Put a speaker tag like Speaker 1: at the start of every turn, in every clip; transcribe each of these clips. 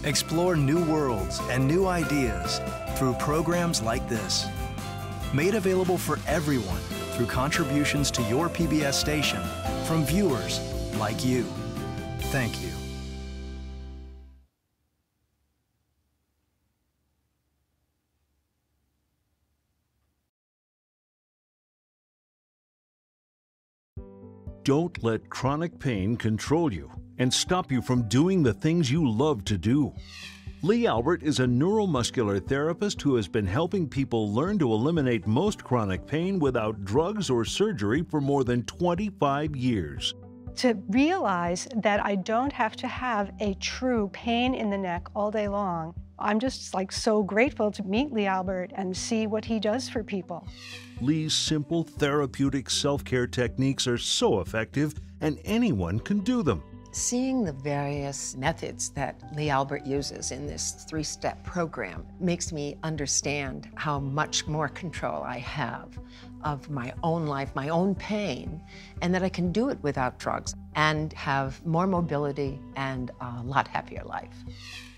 Speaker 1: Explore new worlds and new ideas through programs like this. Made available for everyone through contributions to your PBS station from viewers like you. Thank you.
Speaker 2: Don't let chronic pain control you and stop you from doing the things you love to do. Lee Albert is a neuromuscular therapist who has been helping people learn to eliminate most chronic pain without drugs or surgery for more than 25 years.
Speaker 3: To realize that I don't have to have a true pain in the neck all day long. I'm just so grateful to meet Lee Albert and see what he does for people.
Speaker 2: Lee's simple therapeutic self-care techniques are so effective, and anyone can do them.
Speaker 4: Seeing the various methods that Lee Albert uses in this three-step program makes me understand how much more control I have of my own life, my own pain, and that I can do it without drugs and have more mobility and a lot happier life.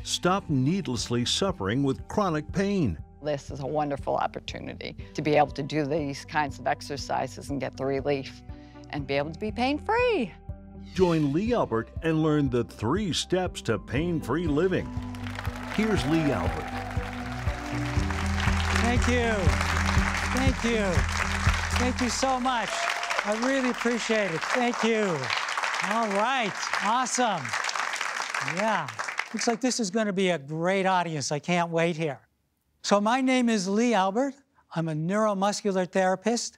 Speaker 2: Stop needlessly suffering with chronic pain.
Speaker 5: This is a wonderful opportunity to be able to do these kinds of exercises and get the relief and be able to be pain-free.
Speaker 2: Join Lee Albert and learn the 3 steps to pain-free living. Here's Lee Albert.
Speaker 6: Thank you. Thank you. Thank you so much. I really appreciate it. Thank you. All right. Awesome. Yeah. Looks like this is going to be a great audience. I can't wait here. So my name is Lee Albert. I'm a neuromuscular therapist,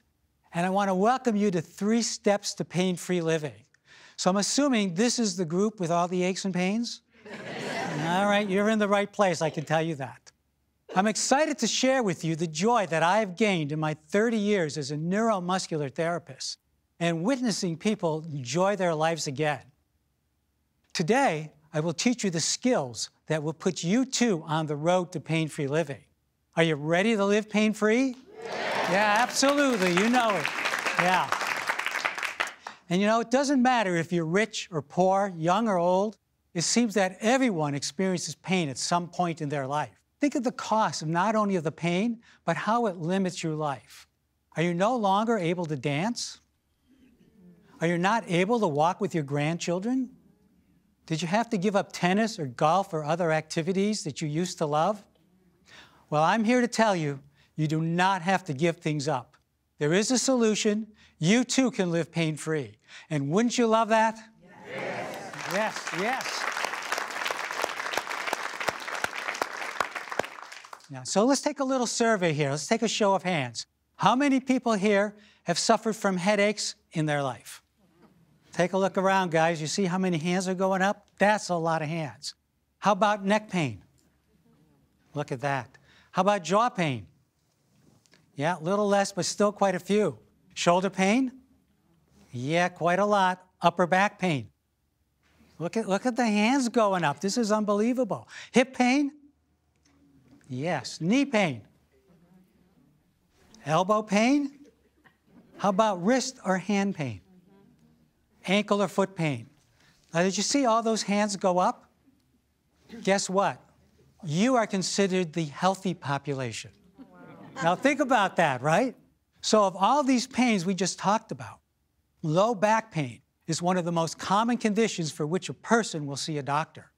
Speaker 6: and I want to welcome you to 3 steps to pain-free living. So I'm assuming this is the group with all the aches and pains? All right, you're in the right place, I can tell you that. I'm excited to share with you the joy that I've gained in my 30 years as a neuromuscular therapist and witnessing people enjoy their lives again. Today, I will teach you the skills that will put you too on the road to pain-free living. Are you ready to live pain-free? Yeah, absolutely, you know it. Yeah. And you know, it doesn't matter if you're rich or poor, young or old. It seems that everyone experiences pain at some point in their life. Think of the cost of not only of the pain, but how it limits your life. Are you no longer able to dance? Are you not able to walk with your grandchildren? Did you have to give up tennis or golf or other activities that you used to love? Well, I'm here to tell you, you do not have to give things up. There is a solution. You too can live pain-free. And wouldn't you love that? Yes. Yes, yes. Now, so let's take a little survey here. Let's take a show of hands. How many people here have suffered from headaches in their life? Take a look around, guys. You see how many hands are going up? That's a lot of hands. How about neck pain? Look at that. How about jaw pain? Yeah, a little less, but still quite a few. Shoulder pain? Yeah, quite a lot. Upper back pain. Look at the hands going up. This is unbelievable. Hip pain? Yes. Knee pain? Elbow pain? How about wrist or hand pain? Ankle or foot pain? Now, did you see all those hands go up? Guess what? You are considered the healthy population. Now think about that, right? So of all these pains we just talked about, low back pain is one of the most common conditions for which a person will see a doctor.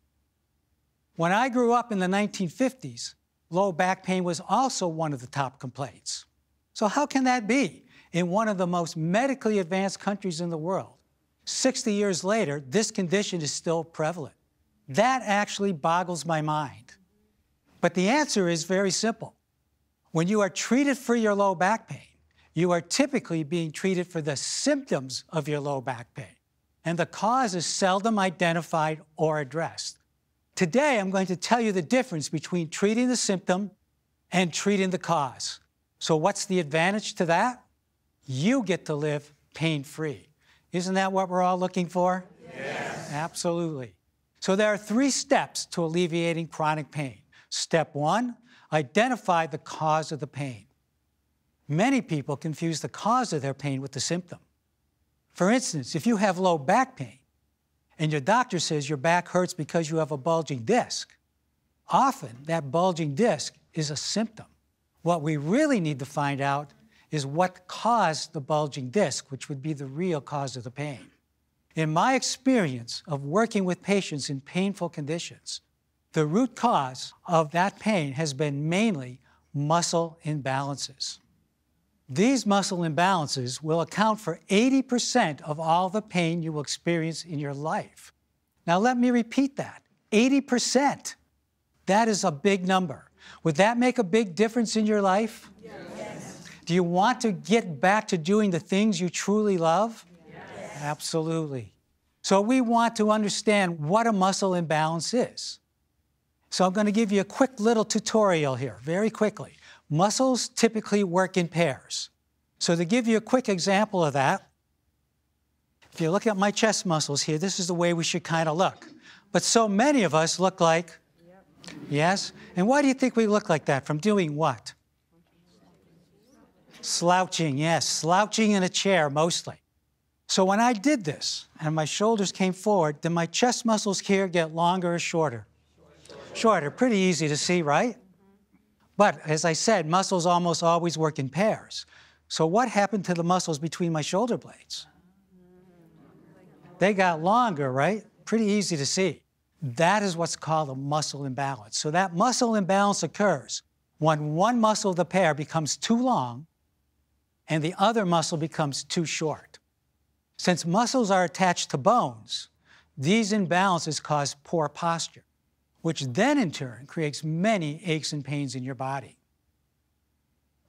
Speaker 6: When I grew up in the 1950s, low back pain was also one of the top complaints. So how can that be in one of the most medically advanced countries in the world? 60 years later, this condition is still prevalent. That actually boggles my mind. But the answer is very simple. When you are treated for your low back pain, you are typically being treated for the symptoms of your low back pain, and the cause is seldom identified or addressed. Today, I'm going to tell you the difference between treating the symptom and treating the cause. So what's the advantage to that? You get to live pain-free. Isn't that what we're all looking for? Yes. Absolutely. So there are 3 steps to alleviating chronic pain. Step 1, identify the cause of the pain. Many people confuse the cause of their pain with the symptom. For instance, if you have low back pain and your doctor says your back hurts because you have a bulging disc, often that bulging disc is a symptom. What we really need to find out is what caused the bulging disc, which would be the real cause of the pain. In my experience of working with patients in painful conditions, the root cause of that pain has been mainly muscle imbalances. These muscle imbalances will account for 80% of all the pain you will experience in your life. Now let me repeat that, 80%. That is a big number. Would that make a big difference in your life? Yes. Do you want to get back to doing the things you truly love? Yes. Absolutely. So we want to understand what a muscle imbalance is. So I'm going to give you a quick little tutorial here, very quickly. Muscles typically work in pairs. So to give you a quick example of that, if you look at my chest muscles here, this is the way we should kind of look. But so many of us look like, yes? And why do you think we look like that? From doing what? Slouching, yes, slouching in a chair mostly. So when I did this and my shoulders came forward, did my chest muscles here get longer or shorter? Shorter, pretty easy to see, right? But as I said, muscles almost always work in pairs. So what happened to the muscles between my shoulder blades? They got longer, right? Pretty easy to see. That is what's called a muscle imbalance. So that muscle imbalance occurs when one muscle of the pair becomes too long and the other muscle becomes too short. Since muscles are attached to bones, these imbalances cause poor posture, which then in turn creates many aches and pains in your body.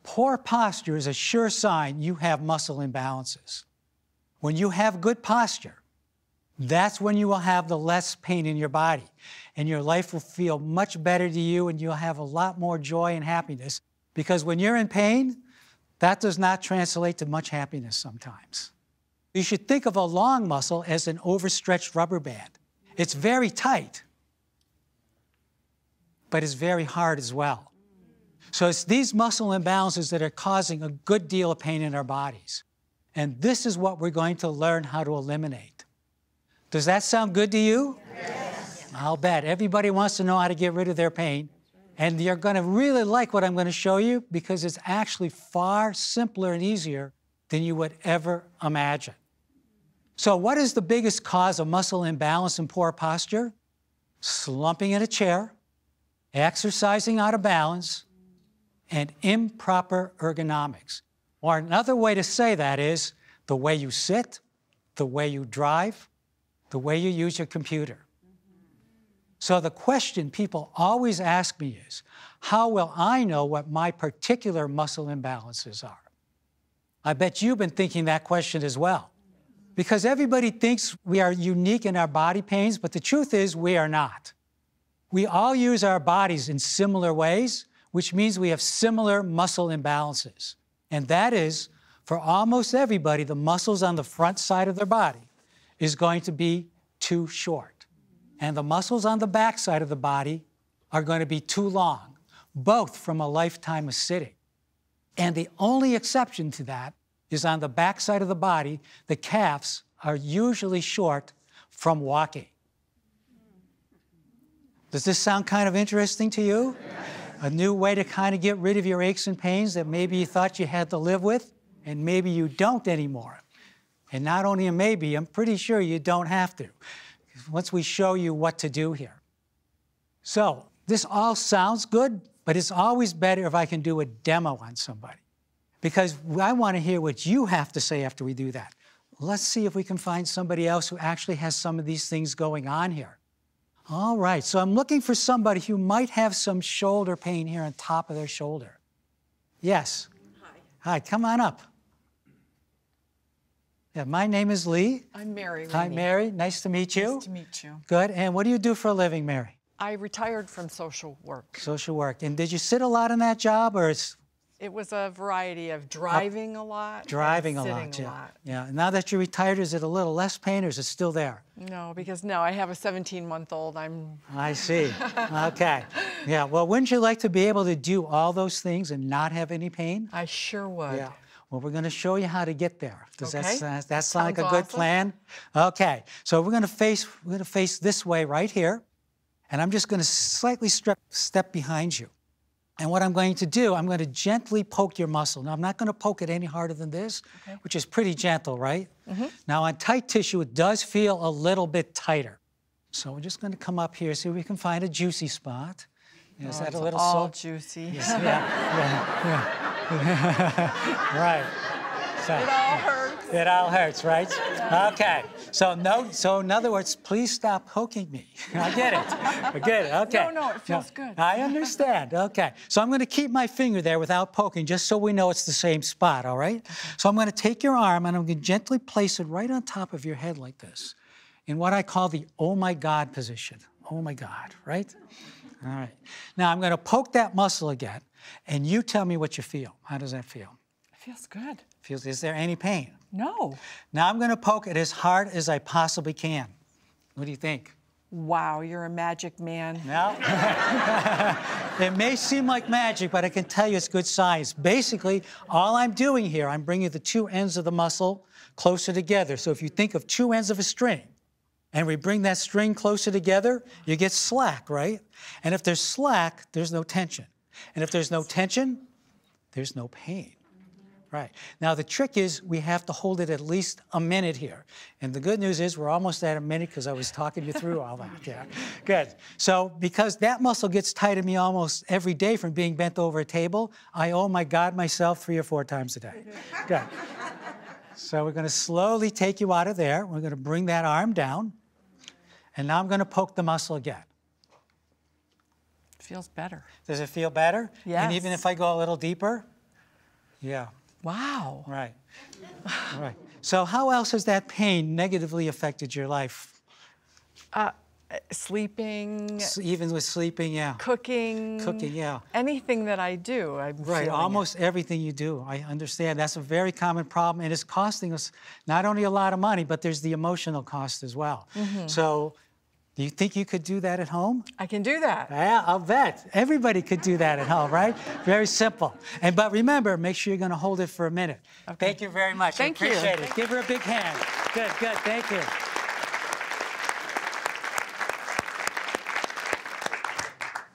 Speaker 6: Poor posture is a sure sign you have muscle imbalances. When you have good posture, that's when you will have the less pain in your body, and your life will feel much better to you, and you'll have a lot more joy and happiness, because when you're in pain, that does not translate to much happiness sometimes. You should think of a long muscle as an overstretched rubber band. It's very tight, but it's very hard as well. So it's these muscle imbalances that are causing a good deal of pain in our bodies. And this is what we're going to learn how to eliminate. Does that sound good to you? Yes. I'll bet. Everybody wants to know how to get rid of their pain. And you're going to really like what I'm going to show you because it's actually far simpler and easier than you would ever imagine. So what is the biggest cause of muscle imbalance and poor posture? Slumping in a chair, exercising out of balance, and improper ergonomics. Or another way to say that is the way you sit, the way you drive, the way you use your computer. So the question people always ask me is, how will I know what my particular muscle imbalances are? I bet you've been thinking that question as well. Because everybody thinks we are unique in our body pains, but the truth is we are not. We all use our bodies in similar ways, which means we have similar muscle imbalances. And that is, for almost everybody, the muscles on the front side of their body is going to be too short. And the muscles on the back side of the body are going to be too long, both from a lifetime of sitting. And the only exception to that is on the back side of the body, the calves are usually short from walking. Does this sound kind of interesting to you? A new way to kind of get rid of your aches and pains that maybe you thought you had to live with, and maybe you don't anymore. And not only a maybe, I'm pretty sure you don't have to, once we show you what to do here. So this all sounds good, but it's always better if I can do a demo on somebody, because I want to hear what you have to say after we do that. Let's see if we can find somebody else who actually has some of these things going on here. All right, so I'm looking for somebody who might have some shoulder pain here on top of their shoulder. Yes?
Speaker 7: Hi.
Speaker 6: Hi, come on up. Yeah, my name is Lee.
Speaker 7: I'm Mary.
Speaker 6: Hi, Mary. Nice to meet you.
Speaker 7: Nice to meet you.
Speaker 6: Good. And what do you do for a living, Mary?
Speaker 7: I retired from social work.
Speaker 6: Social work. And did you sit a lot in that job, or it's...
Speaker 7: It was a variety of driving a lot.
Speaker 6: Driving
Speaker 7: and
Speaker 6: a lot,
Speaker 7: sitting
Speaker 6: yeah.
Speaker 7: a lot.
Speaker 6: Yeah. And now that you're retired, is it a little less pain, or is it still there?
Speaker 7: No, because I have a 17-month-old.
Speaker 6: I see. Okay. Yeah. Well, wouldn't you like to be able to do all those things and not have any pain?
Speaker 7: I sure would.
Speaker 6: Yeah. Well, we're going to show you how to get there. Does
Speaker 7: Okay.
Speaker 6: that sound like a
Speaker 7: Sounds
Speaker 6: good
Speaker 7: awesome.
Speaker 6: plan? Okay. So we're going to face this way right here. And I'm just going to slightly step behind you. And what I'm going to do, I'm going to gently poke your muscle. Now, I'm not going to poke it any harder than this, which is pretty gentle, right? Now, on tight tissue, it does feel a little bit tighter. So we're just going to come up here, see if we can find a juicy spot. Is that a little
Speaker 7: all
Speaker 6: soft?
Speaker 7: juicy.
Speaker 6: Yes, yeah. Right. So,
Speaker 7: It all hurts.
Speaker 6: it all hurts, right? Okay. So in other words, please stop poking me. I get it. I get it. Okay.
Speaker 7: No, it feels good.
Speaker 6: I understand. Okay. So I'm going to keep my finger there without poking, just so we know it's the same spot, all right? So I'm going to take your arm and I'm going to gently place it right on top of your head like this, in what I call the oh my God position. Oh my God, right? All right. Now I'm going to poke that muscle again, and you tell me what you feel. How does that feel?
Speaker 7: It feels good.
Speaker 6: Is there any pain?
Speaker 7: No.
Speaker 6: Now I'm going to poke it as hard as I possibly can. What do you think?
Speaker 7: Wow, you're a magic man.
Speaker 6: No? It may seem like magic, but I can tell you it's good science. Basically, all I'm doing here, I'm bringing the two ends of the muscle closer together. So if you think of two ends of a string, and we bring that string closer together, you get slack, right? And if there's slack, there's no tension. And if there's no tension, there's no pain. Right. Now, the trick is we have to hold it at least a minute here. And the good news is we're almost at a minute because I was talking you through all that. Yeah. Good. So because that muscle gets tight in me almost every day from being bent over a table, I oh my God myself 3 or 4 times a day. Good. So we're going to slowly take you out of there. We're going to bring that arm down. And now I'm going to poke the muscle again.
Speaker 7: It feels better.
Speaker 6: Does it feel better?
Speaker 7: Yes.
Speaker 6: And even if I go a little deeper? Yeah.
Speaker 7: Wow.
Speaker 6: Right. Right. So how else has that pain negatively affected your life?
Speaker 7: Sleeping.
Speaker 6: Even with sleeping, yeah.
Speaker 7: Cooking.
Speaker 6: Cooking, yeah.
Speaker 7: Anything that I do, I'm
Speaker 6: Right,
Speaker 7: feeling
Speaker 6: almost everything you do. I understand. That's a very common problem, and it's costing us not only a lot of money, but there's the emotional cost as well. So do you think you could do that at home?
Speaker 7: I can do that.
Speaker 6: Yeah, I'll bet. Everybody could do that at home, right? Very simple. But remember, make sure you're going to hold it for a minute. Okay. Thank you very much.
Speaker 7: Thank you.
Speaker 6: Appreciate it. Give her a big hand. Good, good. Thank you.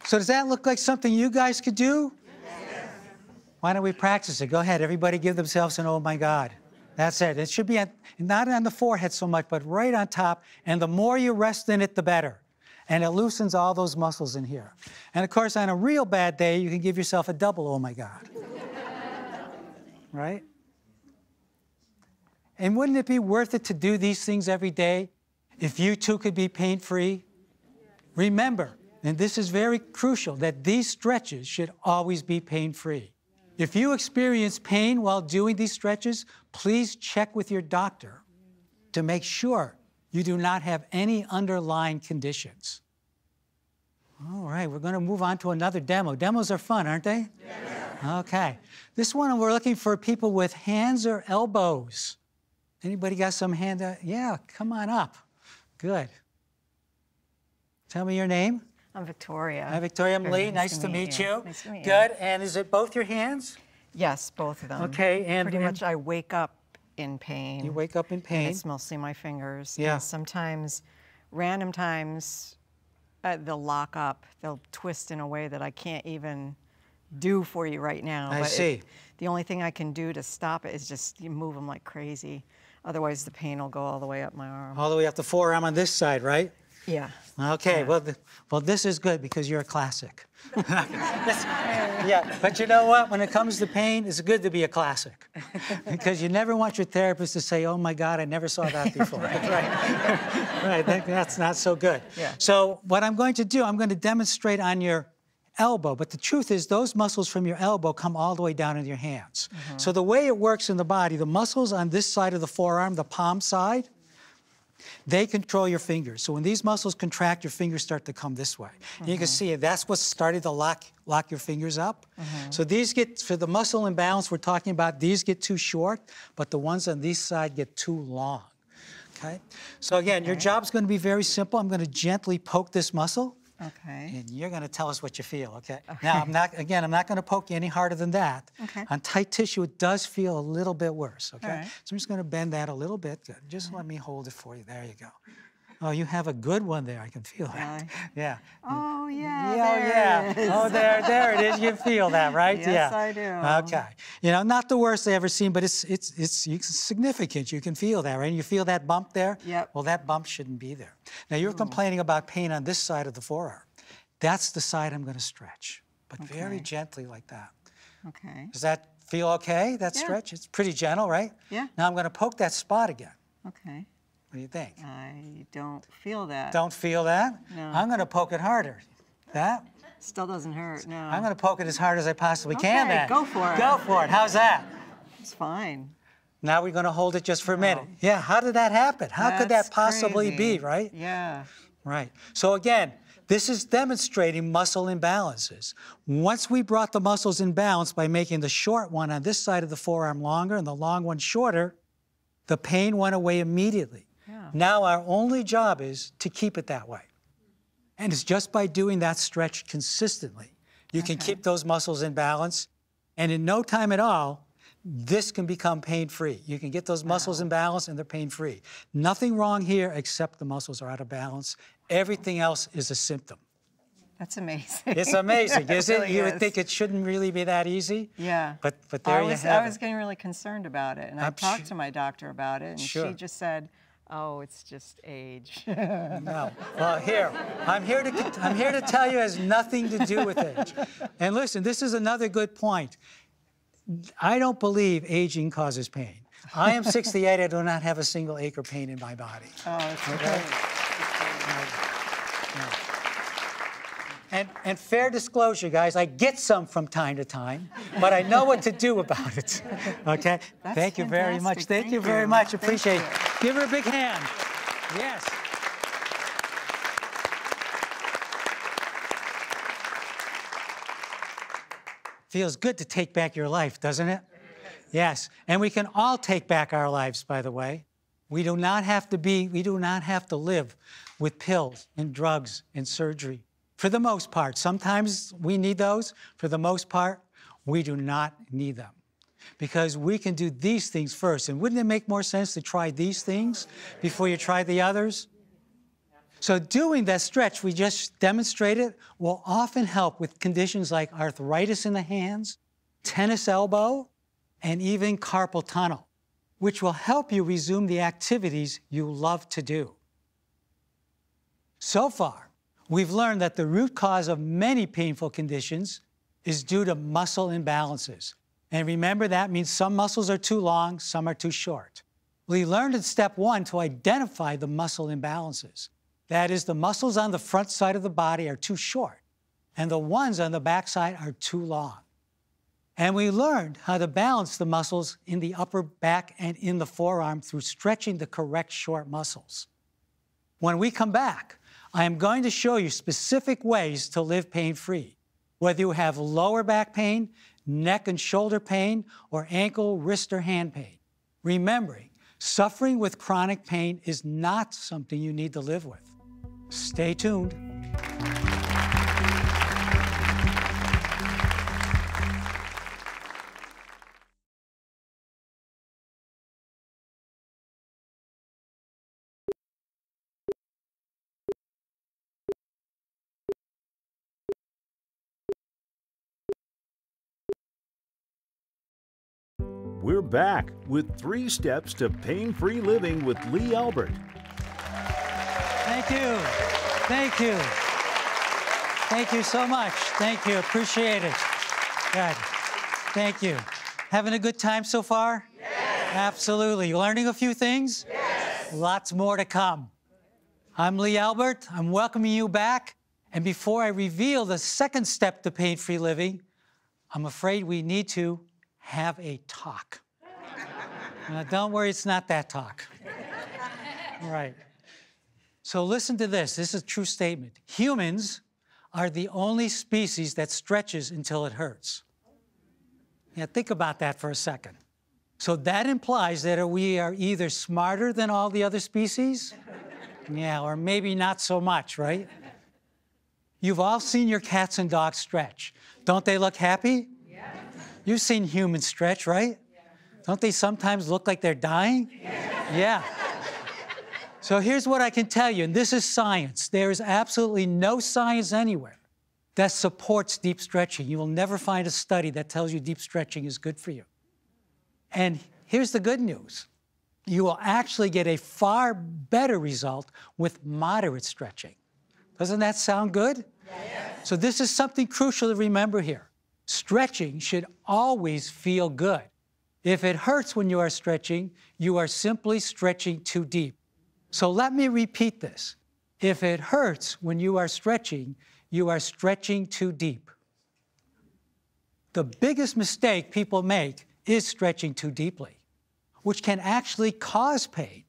Speaker 6: So does that look like something you guys could do? Yes. Why don't we practice it? Go ahead. Everybody give themselves an oh my God. That's it. It should be not on the forehead so much, but right on top. And the more you rest in it, the better. And it loosens all those muscles in here. And of course, on a real bad day, you can give yourself a double oh my God. Right? And wouldn't it be worth it to do these things every day if you too could be pain-free? Remember, and this is very crucial, that these stretches should always be pain-free. If you experience pain while doing these stretches, please check with your doctor to make sure you do not have any underlying conditions. All right, we're going to move on to another demo. Demos are fun, aren't they? Yes. Okay. This one, we're looking for people with hands or elbows. Anybody got some hand? Yeah, come on up. Good. Tell me your name.
Speaker 8: I'm Victoria.
Speaker 6: Hi, Victoria. I'm Lee. Nice to meet you.
Speaker 8: Nice to meet you.
Speaker 6: Good. And is it both your hands?
Speaker 8: Yes, both of them.
Speaker 6: Okay. And
Speaker 8: pretty much I wake up in pain.
Speaker 6: You wake up in pain.
Speaker 8: And it's mostly my fingers.
Speaker 6: Yeah.
Speaker 8: And sometimes, random times, they'll lock up. They'll twist in a way that I can't even do for you right now.
Speaker 6: I see.
Speaker 8: The only thing I can do to stop it is just move them like crazy. Otherwise, the pain will go all the way up my arm.
Speaker 6: All the way up the forearm on this side, right?
Speaker 8: Yeah.
Speaker 6: Okay,
Speaker 8: Yeah.
Speaker 6: well, this is good because you're a classic. Yeah, but you know what? When it comes to pain, it's good to be a classic because you never want your therapist to say, "Oh my God, I never saw that before." Right, right. That's not so good.
Speaker 8: Yeah.
Speaker 6: So what I'm going to do, I'm going to demonstrate on your elbow, but the truth is those muscles from your elbow come all the way down into your hands. So the way it works in the body, the muscles on this side of the forearm, the palm side, they control your fingers. So when these muscles contract, your fingers start to come this way. And you can see that's what's starting to lock your fingers up. So these get, for the muscle imbalance we're talking about, these get too short, but the ones on this side get too long. Okay? So again, your job's going to be very simple. I'm going to gently poke this muscle.
Speaker 8: Okay.
Speaker 6: And you're going to tell us what you feel, okay? Now, I'm not going to poke you any harder than that.
Speaker 8: Okay.
Speaker 6: On tight tissue, it does feel a little bit worse, okay?
Speaker 8: All right.
Speaker 6: So I'm just going to bend that a little bit. Good. Just let me hold it for you. There you go. Oh, you have a good one there. I can feel that.
Speaker 8: Really?
Speaker 6: Yeah.
Speaker 8: Oh, yeah,
Speaker 6: Yeah,
Speaker 8: there it is.
Speaker 6: Oh, there it is. You feel that, right?
Speaker 8: Yes,
Speaker 6: yeah.
Speaker 8: I do.
Speaker 6: Okay. You know, not the worst I ever seen, but it's significant. You can feel that, right? And you feel that bump there?
Speaker 8: Yep.
Speaker 6: Well, that bump shouldn't be there. Now, you're complaining about pain on this side of the forearm. That's the side I'm going to stretch, but very gently like that.
Speaker 8: Okay.
Speaker 6: Does that feel okay, that stretch? It's pretty gentle, right?
Speaker 8: Yeah.
Speaker 6: Now I'm going to poke that spot again.
Speaker 8: Okay.
Speaker 6: What do you think?
Speaker 8: I don't feel that.
Speaker 6: Don't feel that?
Speaker 8: No.
Speaker 6: I'm going to poke it harder. That?
Speaker 8: Still doesn't hurt, no.
Speaker 6: I'm going to poke it as hard as I possibly can
Speaker 8: Okay,
Speaker 6: then.
Speaker 8: go for it.
Speaker 6: Go for it. How's that?
Speaker 8: It's fine.
Speaker 6: Now we're going to hold it just for a minute. Yeah, how did that happen? How could that
Speaker 8: That's
Speaker 6: possibly
Speaker 8: crazy.
Speaker 6: be, right?
Speaker 8: Yeah.
Speaker 6: Right. So again, this is demonstrating muscle imbalances. Once we brought the muscles in balance by making the short one on this side of the forearm longer and the long one shorter, the pain went away immediately.
Speaker 8: Yeah.
Speaker 6: Now our only job is to keep it that way. And it's just by doing that stretch consistently, you can keep those muscles in balance, and in no time at all, this can become pain-free. You can get those muscles in balance and they're pain-free. Nothing wrong here except the muscles are out of balance. Everything else is a symptom.
Speaker 8: That's amazing.
Speaker 6: It's amazing, isn't it?
Speaker 8: really
Speaker 6: You would
Speaker 8: is.
Speaker 6: think it shouldn't really be that easy.
Speaker 8: Yeah.
Speaker 6: But there you have
Speaker 8: I was
Speaker 6: it.
Speaker 8: getting really concerned about it, and I
Speaker 6: I'm
Speaker 8: talked
Speaker 6: su-
Speaker 8: to my doctor about it, and
Speaker 6: Sure.
Speaker 8: she just said, "Oh, it's just age."
Speaker 6: No. Well, I'm here to tell you it has nothing to do with age. And listen, this is another good point. I don't believe aging causes pain. I am 68. I do not have a single ache or pain in my body.
Speaker 8: Oh, it's
Speaker 6: Okay? And fair disclosure, guys, I get some from time to time, but I know what to do about it. Okay?
Speaker 8: That's
Speaker 6: Thank you very much.
Speaker 8: fantastic.
Speaker 6: Thank you
Speaker 8: Thank
Speaker 6: very
Speaker 8: you.
Speaker 6: much.
Speaker 8: Thank
Speaker 6: Appreciate
Speaker 8: you.
Speaker 6: it. Give her a big hand. Yes. Feels good to take back your life, doesn't it? Yes. And we can all take back our lives, by the way. We do not have to live with pills and drugs and surgery. For the most part, sometimes we need those. For the most part, we do not need them. Because we can do these things first. And wouldn't it make more sense to try these things before you try the others? So doing that stretch we just demonstrated will often help with conditions like arthritis in the hands, tennis elbow, and even carpal tunnel, which will help you resume the activities you love to do. So far, we've learned that the root cause of many painful conditions is due to muscle imbalances. And remember, that means some muscles are too long, some are too short. We learned in step 1 to identify the muscle imbalances. That is, the muscles on the front side of the body are too short, and the ones on the back side are too long. And we learned how to balance the muscles in the upper back and in the forearm through stretching the correct short muscles. When we come back, I am going to show you specific ways to live pain-free, whether you have lower back pain, neck and shoulder pain, or ankle, wrist, or hand pain. Remembering, suffering with chronic pain is not something you need to live with. Stay tuned.
Speaker 2: We're back with 3 steps to pain-free living with Lee Albert.
Speaker 6: Thank you. Thank you. Thank you so much. Thank you. Appreciate it. Good. Thank you. Having a good time so far? Yes. Absolutely. Learning a few things? Yes. Lots more to come. I'm Lee Albert. I'm welcoming you back. And before I reveal the second step to pain-free living, I'm afraid we need to have a talk. Now, don't worry, it's not that talk. All right. So listen to this. This is a true statement. Humans are the only species that stretches until it hurts. Yeah, think about that for a second. So that implies that we are either smarter than all the other species, yeah, or maybe not so much, right? You've all seen your cats and dogs stretch. Don't they look happy? Yeah. You've seen humans stretch, right? Yeah. Don't they sometimes look like they're dying? Yeah. So here's what I can tell you, and this is science. There is absolutely no science anywhere that supports deep stretching. You will never find a study that tells you deep stretching is good for you. And here's the good news. You will actually get a far better result with moderate stretching. Doesn't that sound good? Yes. So this is something crucial to remember here. Stretching should always feel good. If it hurts when you are stretching, you are simply stretching too deep. So let me repeat this. If it hurts when you are stretching, you are stretching too deep. The biggest mistake people make is stretching too deeply, which can actually cause pain.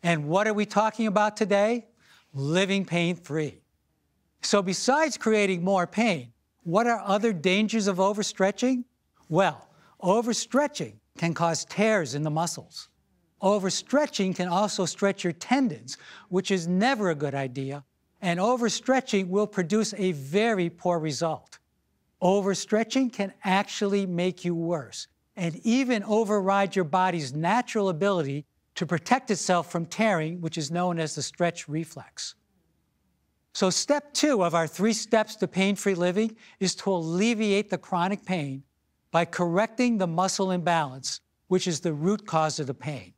Speaker 6: And what are we talking about today? Living pain-free. So besides creating more pain, what are other dangers of overstretching? Well, overstretching can cause tears in the muscles. Overstretching can also stretch your tendons, which is never a good idea, and overstretching will produce a very poor result. Overstretching can actually make you worse and even override your body's natural ability to protect itself from tearing, which is known as the stretch reflex. So step 2 of our 3 steps to pain-free living is to alleviate the chronic pain by correcting the muscle imbalance, which is the root cause of the pain.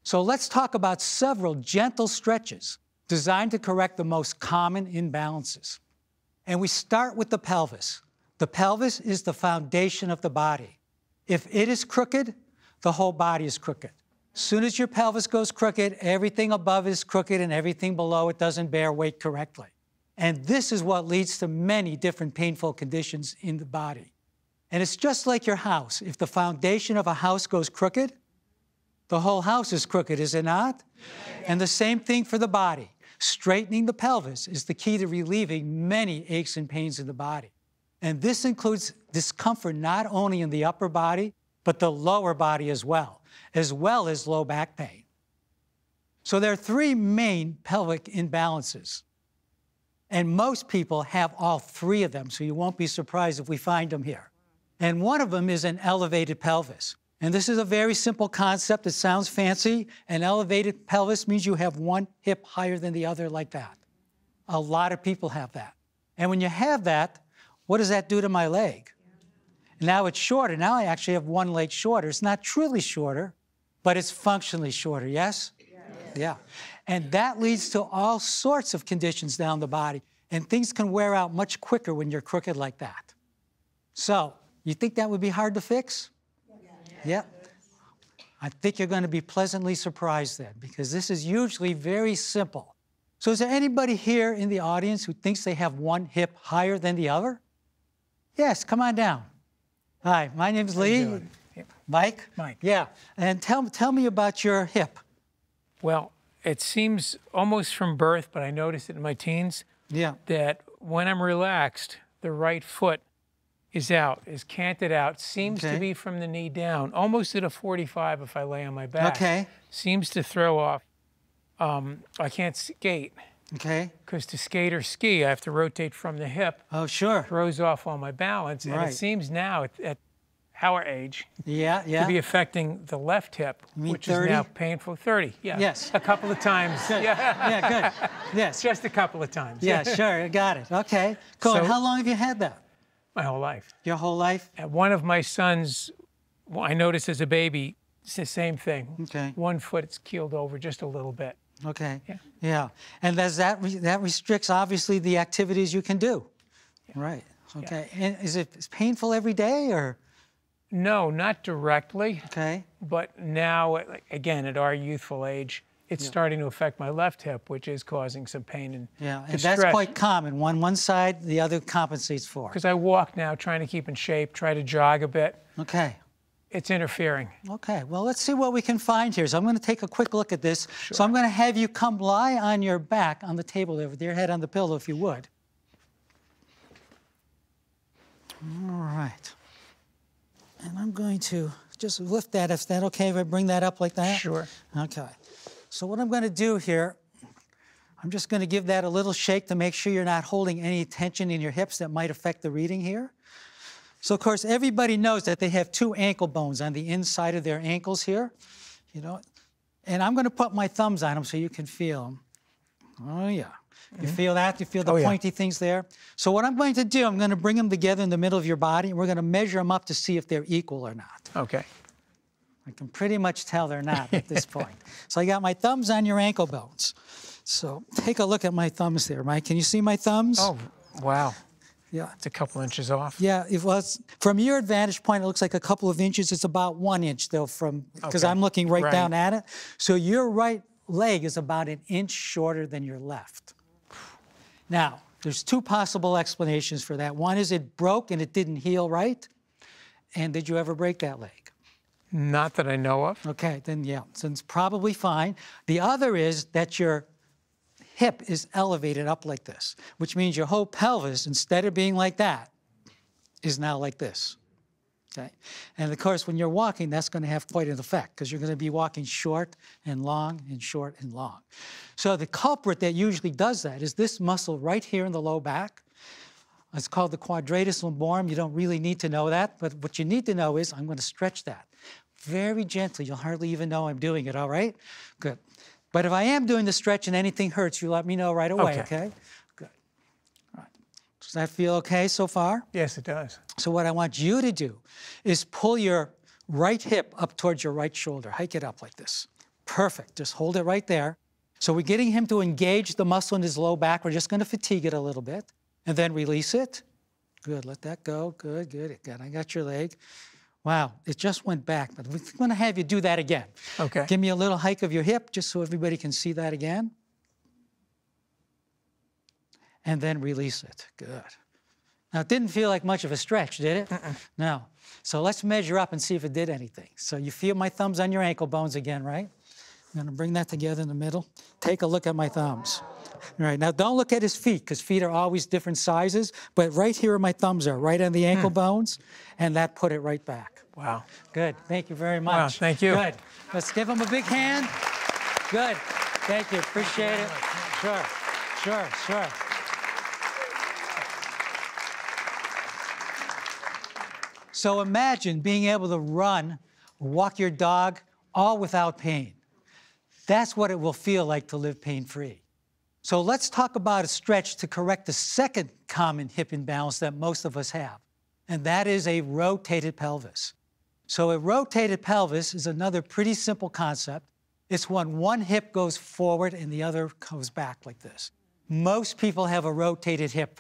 Speaker 6: So let's talk about several gentle stretches designed to correct the most common imbalances. And we start with the pelvis. The pelvis is the foundation of the body. If it is crooked, the whole body is crooked. As soon as your pelvis goes crooked, everything above is crooked and everything below it doesn't bear weight correctly. And this is what leads to many different painful conditions in the body. And it's just like your house. If the foundation of a house goes crooked, the whole house is crooked, is it not? Yes. And the same thing for the body. Straightening the pelvis is the key to relieving many aches and pains in the body. And this includes discomfort not only in the upper body, but the lower body as well as low back pain. So there are 3 main pelvic imbalances. And most people have all 3 of them, so you won't be surprised if we find them here. And one of them is an elevated pelvis. And this is a very simple concept. It sounds fancy. An elevated pelvis means you have one hip higher than the other like that. A lot of people have that. And when you have that, what does that do to my leg? Now it's shorter. Now I actually have one leg shorter. It's not truly shorter, but it's functionally shorter, yes? Yes. Yeah. And that leads to all sorts of conditions down the body. And things can wear out much quicker when you're crooked like that. So, you think that would be hard to fix? Yeah. I think you're going to be pleasantly surprised then, because this is usually very simple. So is there anybody here in the audience who thinks they have one hip higher than the other? Yes, come on down. Hi, my name's Lee. Mike?
Speaker 9: Mike.
Speaker 6: Yeah, and tell me about your hip.
Speaker 9: Well, it seems almost from birth, but I noticed it in my teens, that when I'm relaxed, the right foot is out, is canted out, seems to be from the knee down, almost at a 45 if I lay on my back.
Speaker 6: Okay.
Speaker 9: Seems to throw off. I can't skate.
Speaker 6: Okay.
Speaker 9: Because to skate or ski, I have to rotate from the hip.
Speaker 6: Oh, sure.
Speaker 9: Throws off all my balance.
Speaker 6: Right.
Speaker 9: And it seems now at our age
Speaker 6: to
Speaker 9: be affecting the left hip, which
Speaker 6: 30?
Speaker 9: is now painful. 30, yeah.
Speaker 6: Yes.
Speaker 9: A couple of times.
Speaker 6: Good. Yeah, good. Yes.
Speaker 9: Just a couple of times.
Speaker 6: Yeah, sure, got it. Okay, cool.
Speaker 9: So,
Speaker 6: and how long have you had that?
Speaker 9: My whole life.
Speaker 6: Your whole life?
Speaker 9: One of my sons, I noticed as a baby, it's the same thing.
Speaker 6: Okay.
Speaker 9: One foot, it's keeled over just a little bit.
Speaker 6: Okay. Yeah. And that restricts, obviously, the activities you can do. Yeah. Right. Okay. Yeah. And is it painful every day, or?
Speaker 9: No, not directly.
Speaker 6: Okay.
Speaker 9: But now, again, at our youthful age, it's starting to affect my left hip, which is causing some pain and
Speaker 6: and that's quite common. One side, the other compensates for.
Speaker 9: Because I walk now, trying to keep in shape, try to jog a bit.
Speaker 6: Okay.
Speaker 9: It's interfering.
Speaker 6: Okay, well, let's see what we can find here. So I'm going to take a quick look at this.
Speaker 9: Sure.
Speaker 6: So I'm going to have you come lie on your back on the table there, with your head on the pillow, if you would. All right. And I'm going to just lift that. Is that okay if I bring that up like that?
Speaker 9: Sure.
Speaker 6: Okay. So what I'm going to do here, I'm just going to give that a little shake to make sure you're not holding any tension in your hips that might affect the reading here. So, of course, everybody knows that they have 2 ankle bones on the inside of their ankles here, And I'm going to put my thumbs on them so you can feel them. Oh, yeah. You feel that? You feel the pointy things there? So what I'm going to do, I'm going to bring them together in the middle of your body, and we're going to measure them up to see if they're equal or not.
Speaker 9: Okay.
Speaker 6: I can pretty much tell they're not at this point. So I got my thumbs on your ankle bones. So take a look at my thumbs there, Mike. Can you see my thumbs?
Speaker 9: Oh, wow.
Speaker 6: Yeah.
Speaker 9: It's a couple inches off.
Speaker 6: Yeah, it was, from your vantage point, it looks like a couple of inches. It's about 1 inch, though, because I'm looking right down at it. So your right leg is about an inch shorter than your left. Now, there's two possible explanations for that. One is it broke and it didn't heal right. And did you ever break that leg?
Speaker 9: Not that I know of.
Speaker 6: Okay, then yeah, so it's probably fine. The other is that your hip is elevated up like this, which means your whole pelvis, instead of being like that, is now like this. Okay? And of course, when you're walking, that's going to have quite an effect because you're going to be walking short and long and short and long. So the culprit that usually does that is this muscle right here in the low back. It's called the quadratus lumborum. You don't really need to know that, but what you need to know is I'm going to stretch that very gently. You'll hardly even know I'm doing it, all right? Good. But if I am doing the stretch and anything hurts, you let me know right away, okay? Good. All right. Does that feel okay so far?
Speaker 9: Yes, it does.
Speaker 6: So what I want you to do is pull your right hip up towards your right shoulder. Hike it up like this. Perfect. Just hold it right there. So we're getting him to engage the muscle in his low back. We're just going to fatigue it a little bit. And then release it. Good. Let that go. Good, good. Good. I got your leg. Wow, it just went back, but we're going to have you do that again.
Speaker 9: Okay.
Speaker 6: Give me a little hike of your hip just so everybody can see that again. And then release it. Good. Now, it didn't feel like much of a stretch, did it? No. So let's measure up and see if it did anything. So you feel my thumbs on your ankle bones again, right? I'm going to bring that together in the middle. Take a look at my thumbs. All right, now don't look at his feet because feet are always different sizes, but right here where my thumbs are, right on the ankle bones, and that put it right back.
Speaker 9: Wow.
Speaker 6: Good, thank you very much.
Speaker 9: Wow, thank you.
Speaker 6: Good, let's give him a big hand. Good, thank you, appreciate it. Sure, sure, sure. So imagine being able to run, walk your dog, all without pain. That's what it will feel like to live pain-free. So let's talk about a stretch to correct the second common hip imbalance that most of us have, and that is a rotated pelvis. So a rotated pelvis is another pretty simple concept. It's when one hip goes forward and the other goes back like this. Most people have a rotated hip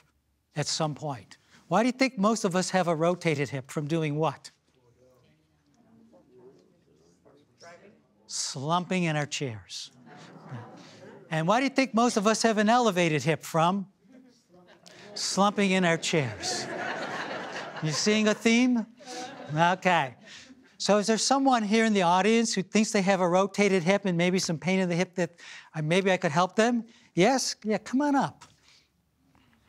Speaker 6: at some point. Why do you think most of us have a rotated hip from doing what? Slumping in our chairs. And why do you think most of us have an elevated hip from? Slumping in our chairs. You seeing a theme? Okay. So is there someone here in the audience who thinks they have a rotated hip and maybe some pain in the hip that maybe I could help them? Yes? Yeah, come on up.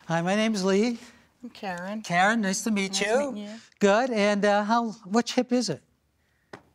Speaker 6: Hi, my name's Lee.
Speaker 7: I'm Karen.
Speaker 6: Karen, nice to meet you.
Speaker 7: Nice to meet you.
Speaker 6: Good. And which hip is it?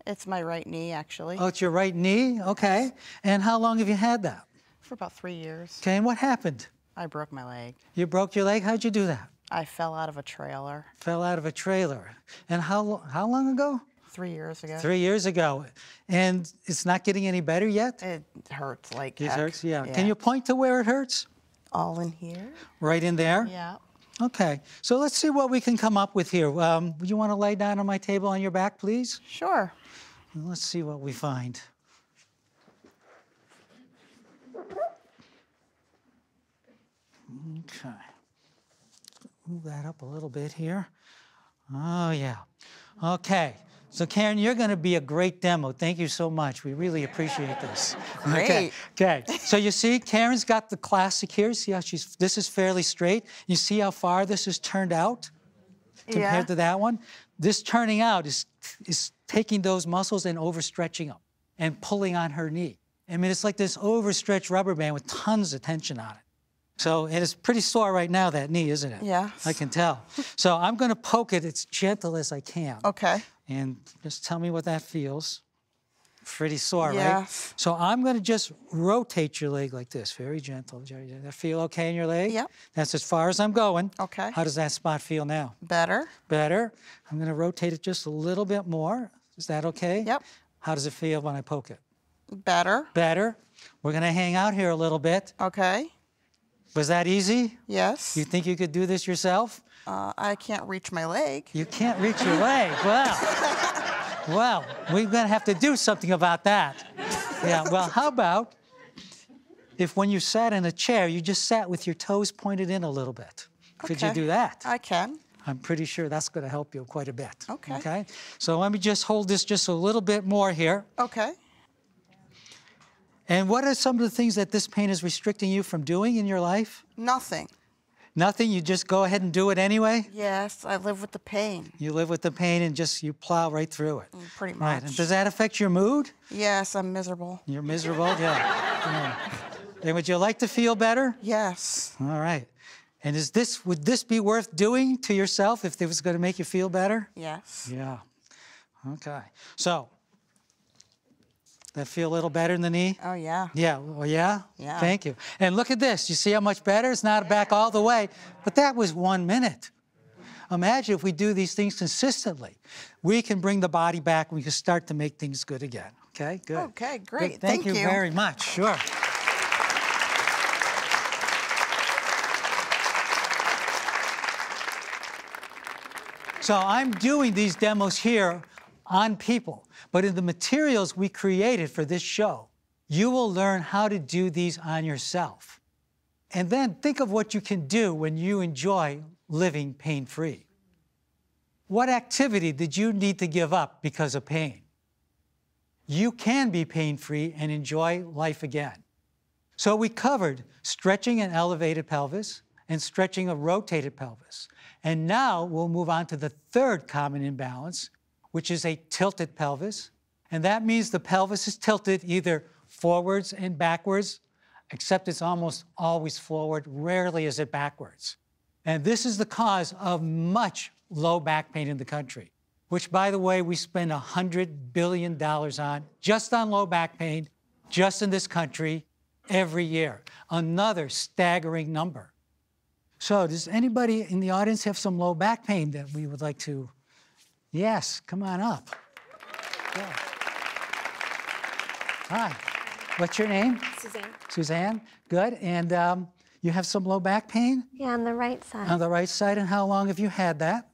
Speaker 7: It's my right knee, actually.
Speaker 6: Oh, it's your right knee? Okay. And how long have you had that?
Speaker 7: For about 3 years.
Speaker 6: Okay, and what happened?
Speaker 7: I broke my leg.
Speaker 6: You broke your leg? How'd you do that?
Speaker 7: I fell out of a trailer.
Speaker 6: Fell out of a trailer. And how long ago?
Speaker 7: 3 years ago.
Speaker 6: 3 years ago. And it's not getting any better yet?
Speaker 7: It hurts like
Speaker 6: It
Speaker 7: heck.
Speaker 6: hurts, yeah. Can you point to where it hurts?
Speaker 7: All in here.
Speaker 6: Right in there?
Speaker 7: Yeah.
Speaker 6: Okay, so let's see what we can come up with here. Would you want to lay down on my table on your back, please?
Speaker 7: Sure.
Speaker 6: Let's see what we find. Okay. Move that up a little bit here. Oh, yeah. Okay. So, Karen, you're going to be a great demo. Thank you so much. We really appreciate this.
Speaker 7: Great.
Speaker 6: Okay. So you see, Karen's got the classic here. See how this is fairly straight. You see how far this is turned out compared to that one? This turning out is taking those muscles and overstretching them and pulling on her knee. I mean, it's like this overstretched rubber band with tons of tension on it. So, and it's pretty sore right now, that knee, isn't it?
Speaker 7: Yeah.
Speaker 6: I can tell. So I'm going to poke it as gentle as I can.
Speaker 7: Okay.
Speaker 6: And just tell me what that feels. Pretty sore, right?
Speaker 7: Yes.
Speaker 6: So I'm going to just rotate your leg like this, very gentle. Does that feel okay in your leg?
Speaker 7: Yep.
Speaker 6: That's as far as I'm going.
Speaker 7: Okay.
Speaker 6: How does that spot feel now?
Speaker 7: Better.
Speaker 6: Better. I'm going to rotate it just a little bit more. Is that okay?
Speaker 7: Yep.
Speaker 6: How does it feel when I poke it?
Speaker 7: Better.
Speaker 6: Better. We're going to hang out here a little bit.
Speaker 7: Okay.
Speaker 6: Was that easy?
Speaker 7: Yes.
Speaker 6: You think you could do this yourself?
Speaker 7: I can't reach my leg.
Speaker 6: You can't reach your leg. Well, we're going to have to do something about that. Yeah, well, how about if when you sat in a chair, you just sat with your toes pointed in a little bit? Could you do that?
Speaker 7: I can.
Speaker 6: I'm pretty sure that's going to help you quite a bit.
Speaker 7: Okay.
Speaker 6: Okay? So let me just hold this just a little bit more here.
Speaker 7: Okay.
Speaker 6: And what are some of the things that this pain is restricting you from doing in your life?
Speaker 7: Nothing.
Speaker 6: Nothing? You just go ahead and do it anyway?
Speaker 7: Yes, I live with the pain.
Speaker 6: You live with the pain and just you plow right through it.
Speaker 7: Pretty much.
Speaker 6: Right. And does that affect your mood?
Speaker 7: Yes, I'm miserable.
Speaker 6: You're miserable? Yeah. And would you like to feel better?
Speaker 7: Yes.
Speaker 6: All right. And would this be worth doing to yourself if it was going to make you feel better?
Speaker 7: Yes.
Speaker 6: Yeah. Okay. So, that feel a little better in the knee?
Speaker 7: Oh, yeah.
Speaker 6: Yeah. Well, yeah?
Speaker 7: Yeah.
Speaker 6: Thank you. And look at this. You see how much better? It's not back all the way. But that was 1 minute. Imagine if we do these things consistently. We can bring the body back. We can start to make things good again. Okay? Good.
Speaker 7: Okay, great.
Speaker 6: Good. Thank you very much. Sure. So I'm doing these demos here on people, but in the materials we created for this show, you will learn how to do these on yourself. And then think of what you can do when you enjoy living pain-free. What activity did you need to give up because of pain? You can be pain-free and enjoy life again. So we covered stretching an elevated pelvis and stretching a rotated pelvis. And now we'll move on to the third common imbalance, which is a tilted pelvis. And that means the pelvis is tilted either forwards and backwards, except it's almost always forward. Rarely is it backwards. And this is the cause of much low back pain in the country, which, by the way, we spend $100 billion on, just on low back pain, just in this country, every year. Another staggering number. So does anybody in the audience have some low back pain that we would like to? Yes, come on up. Yeah. Hi, what's your name?
Speaker 10: Suzanne.
Speaker 6: Suzanne, good. And you have some low back pain?
Speaker 10: Yeah, on the right side.
Speaker 6: On the right side, and how long have you had that?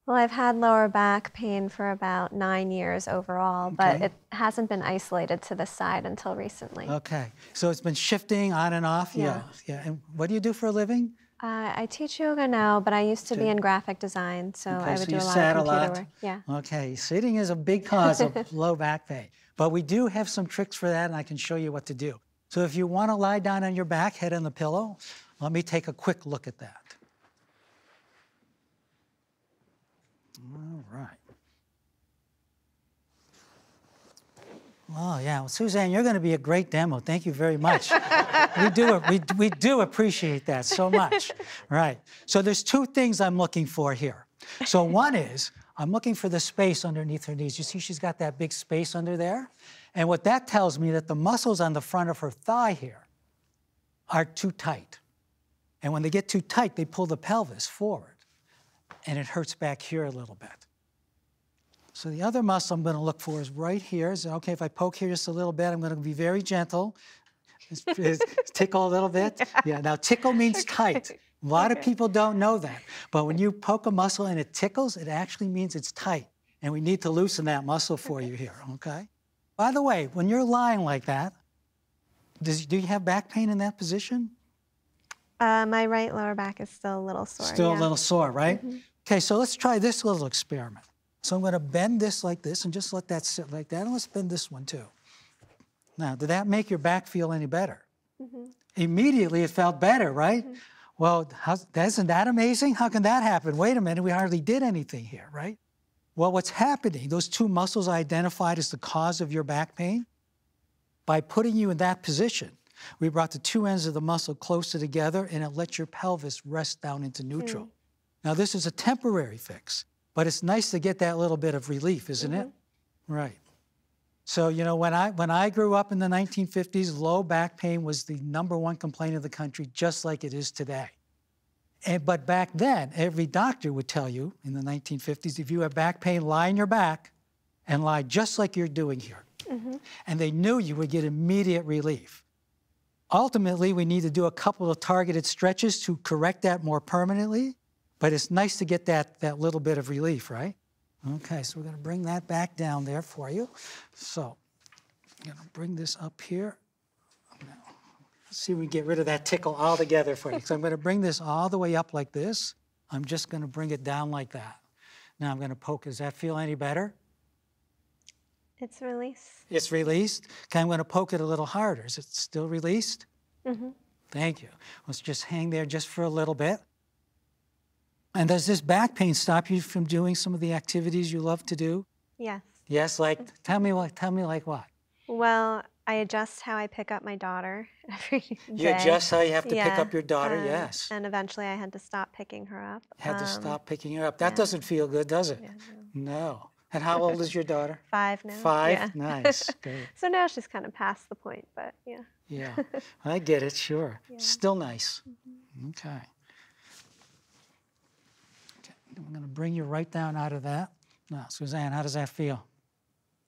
Speaker 10: Well, I've had lower back pain for about 9 years overall, but it hasn't been isolated to this side until recently.
Speaker 6: Okay, so it's been shifting on and off?
Speaker 10: Yeah.
Speaker 6: Yeah. And what do you do for a living?
Speaker 10: I teach yoga now, but I used to be in graphic design, so I would do a lot of computer work. Yeah.
Speaker 6: Okay, sitting is a big cause of low back pain. But we do have some tricks for that, and I can show you what to do. So if you want to lie down on your back, head on the pillow, let me take a quick look at that. All right. Oh, yeah. Well, Suzanne, you're going to be a great demo. Thank you very much. we do appreciate that so much. Right. So there's two things I'm looking for here. So one is I'm looking for the space underneath her knees. You see she's got that big space under there? And what that tells me that the muscles on the front of her thigh here are too tight. And when they get too tight, they pull the pelvis forward. And it hurts back here a little bit. So the other muscle I'm going to look for is right here. So, okay, if I poke here just a little bit, I'm going to be very gentle. Tickle a little bit. Yeah, now tickle means tight. A lot of people don't know that. But when you poke a muscle and it tickles, it actually means it's tight. And we need to loosen that muscle for you here, okay? By the way, when you're lying like that, do you have back pain in that position?
Speaker 10: My right lower back is still a little sore.
Speaker 6: Still a little sore, right? Okay, so let's try this little experiment. So I'm going to bend this like this and just let that sit like that. And let's bend this one too. Now, did that make your back feel any better? Immediately it felt better, right? Well, isn't that amazing? How can that happen? Wait a minute, we hardly did anything here, right? Well, what's happening, those two muscles I identified as the cause of your back pain, by putting you in that position, we brought the two ends of the muscle closer together and it let your pelvis rest down into neutral. Now, this is a temporary fix, but it's nice to get that little bit of relief, isn't it? Right. So, you know, when I grew up in the 1950s, low back pain was the #1 complaint of the country, just like it is today. But back then, every doctor would tell you in the 1950s, if you have back pain, lie on your back and lie just like you're doing here. And they knew you would get immediate relief. Ultimately, we need to do a couple of targeted stretches to correct that more permanently, but it's nice to get that little bit of relief, right? Okay, so we're gonna bring that back down there for you. So, I'm gonna bring this up here. Let's see if we can get rid of that tickle altogether for you. So I'm gonna bring this all the way up like this. I'm just gonna bring it down like that. Now I'm gonna poke. Does that feel any better?
Speaker 10: It's released.
Speaker 6: It's released. Okay, I'm gonna poke it a little harder. Is it still released? Thank you. Let's just hang there just for a little bit. And does this back pain stop you from doing some of the activities you love to do?
Speaker 10: Yes.
Speaker 6: Yes, like, tell me like what?
Speaker 10: Well, I adjust how I pick up my daughter every day.
Speaker 6: You adjust how you have to pick up your daughter, yes.
Speaker 10: And eventually I had to stop picking her up.
Speaker 6: Had to stop picking her up. That doesn't feel good, does it?
Speaker 10: Yeah,
Speaker 6: no. And how old is your daughter?
Speaker 10: 5 now.
Speaker 6: 5?
Speaker 10: Yeah.
Speaker 6: Nice. Good.
Speaker 10: So now she's kind of past the point, but yeah.
Speaker 6: Yeah, I get it, sure.
Speaker 10: Yeah.
Speaker 6: Still nice. Okay. I'm going to bring you right down out of that. Now, Suzanne, how does that feel?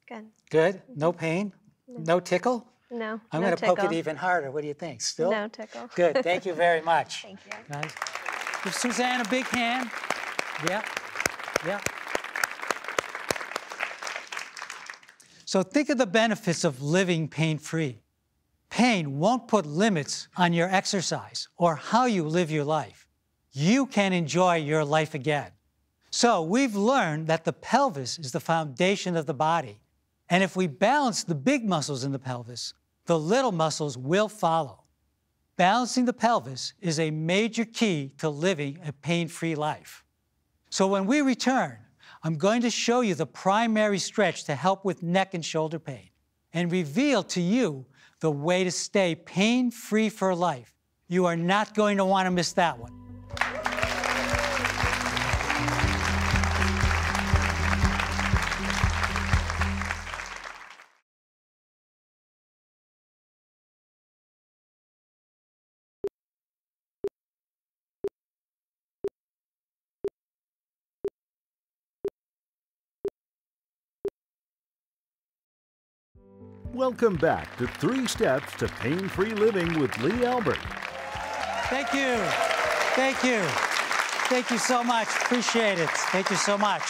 Speaker 10: Good.
Speaker 6: Good? No pain? No tickle?
Speaker 10: No.
Speaker 6: I'm
Speaker 10: no
Speaker 6: going to poke
Speaker 10: tickle.
Speaker 6: it even harder. What do you think? Still?
Speaker 10: No tickle.
Speaker 6: Good. Thank you very much.
Speaker 10: Thank you.
Speaker 6: Guys, give Suzanne a big hand. Yep. Yep. So think of the benefits of living pain-free. Pain won't put limits on your exercise or how you live your life. You can enjoy your life again. So we've learned that the pelvis is the foundation of the body. And if we balance the big muscles in the pelvis, the little muscles will follow. Balancing the pelvis is a major key to living a pain-free life. So when we return, I'm going to show you the primary stretch to help with neck and shoulder pain and reveal to you the way to stay pain-free for life. You are not going to want to miss that one.
Speaker 2: Welcome back to 3 Steps to Pain-Free Living with Lee Albert.
Speaker 6: Thank you. Thank you. Thank you so much. Appreciate it. Thank you so much.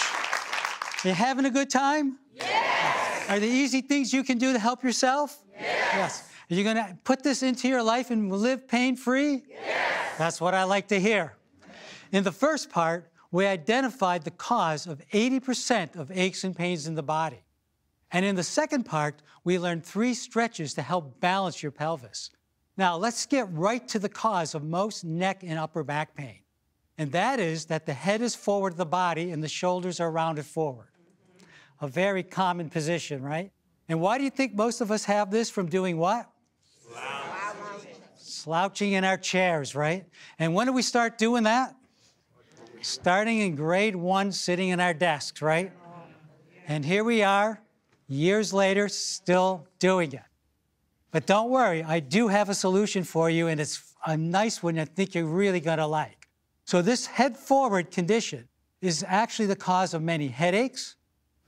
Speaker 6: You having a good time? Yes. Are there easy things you can do to help yourself? Yes. Are you going to put this into your life and live pain-free? Yes. That's what I like to hear. In the first part, we identified the cause of 80% of aches and pains in the body. And in the second part, we learned 3 stretches to help balance your pelvis. Now, let's get right to the cause of most neck and upper back pain. And that is that the head is forward of the body and the shoulders are rounded forward. A very common position, right? And why do you think most of us have this from doing what? Slouching in our chairs, right? And when do we start doing that? Starting in grade 1, sitting in our desks, right? And here we are, years later, still doing it. But don't worry, I do have a solution for you, and it's a nice one I think you're really gonna like. So this head forward condition is actually the cause of many headaches,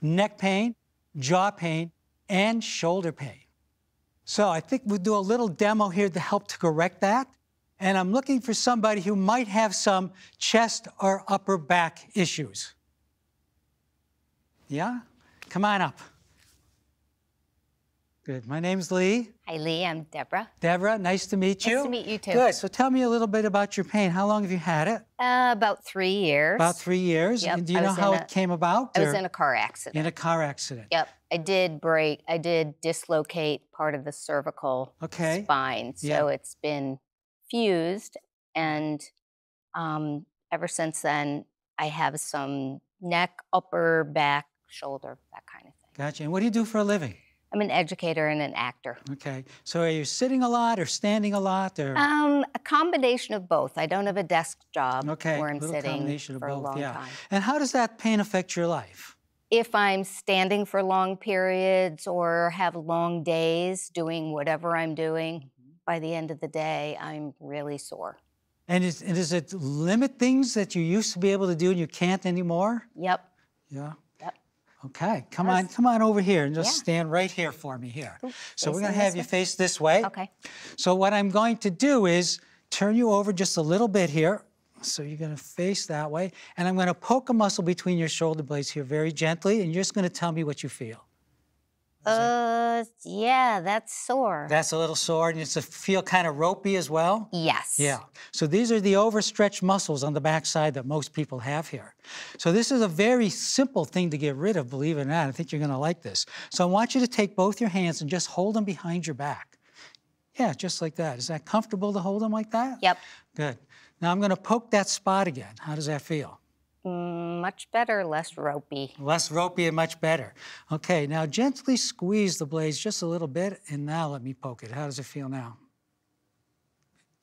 Speaker 6: neck pain, jaw pain, and shoulder pain. So I think we'll do a little demo here to help to correct that. And I'm looking for somebody who might have some chest or upper back issues. Yeah? Come on up. Good. My name's Lee.
Speaker 11: Hi, Lee. I'm Deborah.
Speaker 6: Deborah, nice to meet you.
Speaker 11: Nice to meet you, too.
Speaker 6: Good. So tell me a little bit about your pain. How long have you had it?
Speaker 11: About 3 years.
Speaker 6: About 3 years?
Speaker 11: Yep.
Speaker 6: And do you know how it came about?
Speaker 11: I was in a car accident.
Speaker 6: In a car accident.
Speaker 11: Yep. I did dislocate part of the cervical spine. So it's been fused. And ever since then, I have some neck, upper back, shoulder, that kind of thing.
Speaker 6: Gotcha. And what do you do for a living?
Speaker 11: I'm an educator and an actor.
Speaker 6: Okay. So are you sitting a lot or standing a lot? Or?
Speaker 11: A combination of both. I don't have a desk job where I'm
Speaker 6: little
Speaker 11: sitting
Speaker 6: combination of
Speaker 11: for a
Speaker 6: both,
Speaker 11: long
Speaker 6: yeah.
Speaker 11: time.
Speaker 6: And how does that pain affect your life?
Speaker 11: If I'm standing for long periods or have long days doing whatever I'm doing, by the end of the day, I'm really sore.
Speaker 6: And does it limit things that you used to be able to do and you can't anymore?
Speaker 11: Yep.
Speaker 6: Yeah.
Speaker 11: Yep.
Speaker 6: Okay, come on over here and just stand right here for me here.
Speaker 11: Ooh,
Speaker 6: so we're going to have you face this way.
Speaker 11: Okay.
Speaker 6: So what I'm going to do is turn you over just a little bit here. So you're going to face that way. And I'm going to poke a muscle between your shoulder blades here very gently, and you're just going to tell me what you feel.
Speaker 11: Yeah, that's sore.
Speaker 6: That's a little sore, and it's feel kind of ropey as well?
Speaker 11: Yes.
Speaker 6: Yeah. So these are the overstretched muscles on the backside that most people have here. So this is a very simple thing to get rid of, believe it or not. I think you're going to like this. So I want you to take both your hands and just hold them behind your back. Yeah, just like that. Is that comfortable to hold them like that?
Speaker 11: Yep.
Speaker 6: Good. Now I'm going to poke that spot again. How does that feel?
Speaker 11: Much better, less ropey.
Speaker 6: Less ropey and much better. Okay, now gently squeeze the blades just a little bit, and now let me poke it. How does it feel now?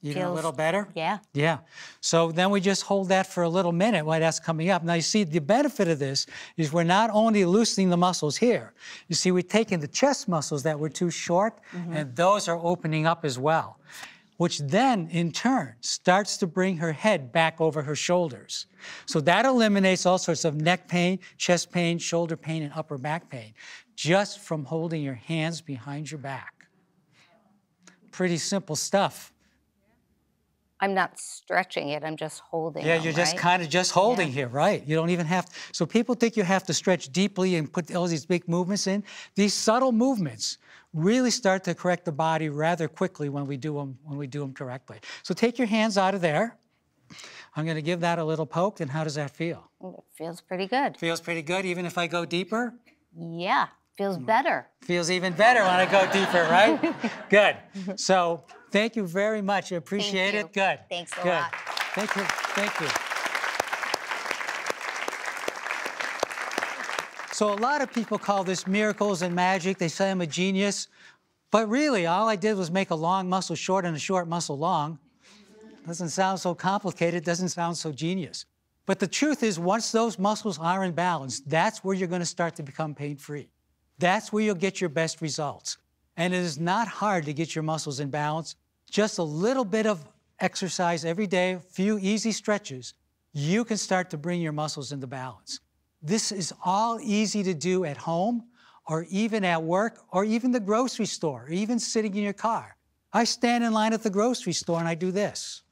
Speaker 6: Even a little better?
Speaker 11: Yeah.
Speaker 6: Yeah. So then we just hold that for a little minute while that's coming up. Now you see the benefit of this is we're not only loosening the muscles here. You see we're taking the chest muscles that were too short, and those are opening up as well, which then, in turn, starts to bring her head back over her shoulders. So that eliminates all sorts of neck pain, chest pain, shoulder pain, and upper back pain, just from holding your hands behind your back. Pretty simple stuff.
Speaker 11: I'm not stretching it, I'm just holding
Speaker 6: Yeah,
Speaker 11: them,
Speaker 6: you're just
Speaker 11: right?
Speaker 6: kind of just holding here, right? You don't even have to. So people think you have to stretch deeply and put all these big movements in. These subtle movements really start to correct the body rather quickly when we do them correctly. So take your hands out of there. I'm going to give that a little poke, and how does that feel?
Speaker 11: It feels pretty good.
Speaker 6: Feels pretty good, even if I go deeper?
Speaker 11: Yeah, feels better.
Speaker 6: Feels even better when I go deeper, right? Good. So thank you very much. I appreciate it. Good.
Speaker 11: Thanks a
Speaker 6: Good.
Speaker 11: lot.
Speaker 6: Thank you. Thank you. So a lot of people call this miracles and magic. They say I'm a genius. But really, all I did was make a long muscle short and a short muscle long. Doesn't sound so complicated. Doesn't sound so genius. But the truth is, once those muscles are in balance, that's where you're going to start to become pain-free. That's where you'll get your best results. And it is not hard to get your muscles in balance. Just a little bit of exercise every day, a few easy stretches, you can start to bring your muscles into balance. This is all easy to do at home, or even at work, or even the grocery store, or even sitting in your car. I stand in line at the grocery store and I do this.